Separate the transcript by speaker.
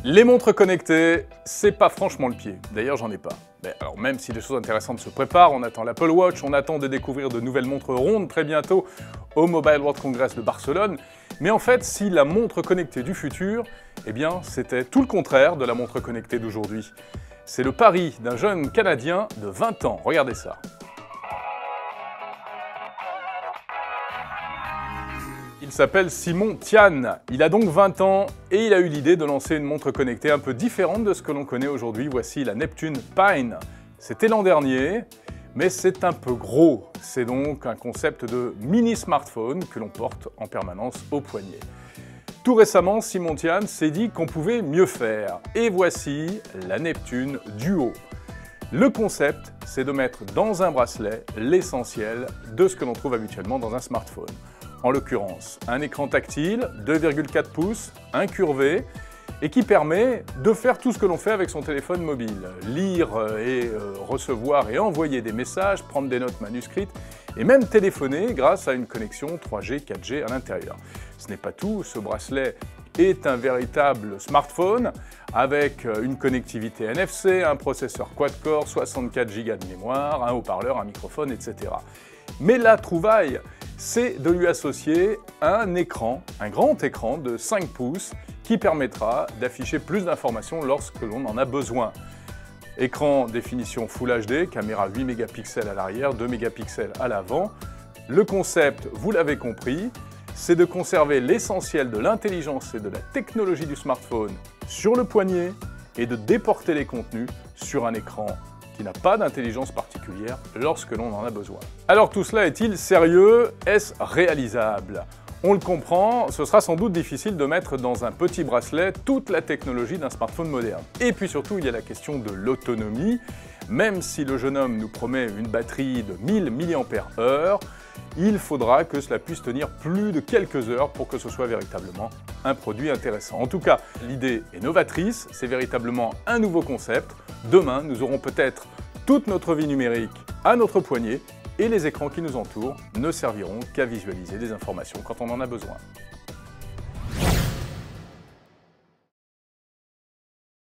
Speaker 1: Les montres connectées, c'est pas franchement le pied. D'ailleurs, j'en ai pas. Mais alors même si des choses intéressantes se préparent, on attend l'Apple Watch, on attend de découvrir de nouvelles montres rondes très bientôt au Mobile World Congress de Barcelone. Mais en fait, si la montre connectée du futur, eh bien, c'était tout le contraire de la montre connectée d'aujourd'hui. C'est le pari d'un jeune Canadien de 20 ans. Regardez ça. Il s'appelle Simon Tian, il a donc 20 ans et il a eu l'idée de lancer une montre connectée un peu différente de ce que l'on connaît aujourd'hui. Voici la Neptune Pine. C'était l'an dernier, mais c'est un peu gros. C'est donc un concept de mini smartphone que l'on porte en permanence au poignet. Tout récemment, Simon Tian s'est dit qu'on pouvait mieux faire. Et voici la Neptune Duo. Le concept, c'est de mettre dans un bracelet l'essentiel de ce que l'on trouve habituellement dans un smartphone. En l'occurrence, un écran tactile, 2,4 pouces, incurvé, et qui permet de faire tout ce que l'on fait avec son téléphone mobile. Lire et recevoir et envoyer des messages, prendre des notes manuscrites, et même téléphoner grâce à une connexion 3G, 4G à l'intérieur. Ce n'est pas tout, ce bracelet est un véritable smartphone avec une connectivité NFC, un processeur quad-core, 64 Go de mémoire, un haut-parleur, un microphone, etc. Mais la trouvaille, c'est de lui associer un écran, un grand écran de 5 pouces qui permettra d'afficher plus d'informations lorsque l'on en a besoin. Écran définition Full HD, caméra 8 mégapixels à l'arrière, 2 mégapixels à l'avant. Le concept, vous l'avez compris, c'est de conserver l'essentiel de l'intelligence et de la technologie du smartphone sur le poignet et de déporter les contenus sur un écran qui n'a pas d'intelligence particulière lorsque l'on en a besoin. Alors tout cela est-il sérieux? Est-ce réalisable? On le comprend, ce sera sans doute difficile de mettre dans un petit bracelet toute la technologie d'un smartphone moderne. Et puis surtout, il y a la question de l'autonomie. Même si le jeune homme nous promet une batterie de 1000 mAh, il faudra que cela puisse tenir plus de quelques heures pour que ce soit véritablement un produit intéressant. En tout cas, l'idée est novatrice, c'est véritablement un nouveau concept. Demain, nous aurons peut-être toute notre vie numérique à notre poignet et les écrans qui nous entourent ne serviront qu'à visualiser des informations quand on en a besoin.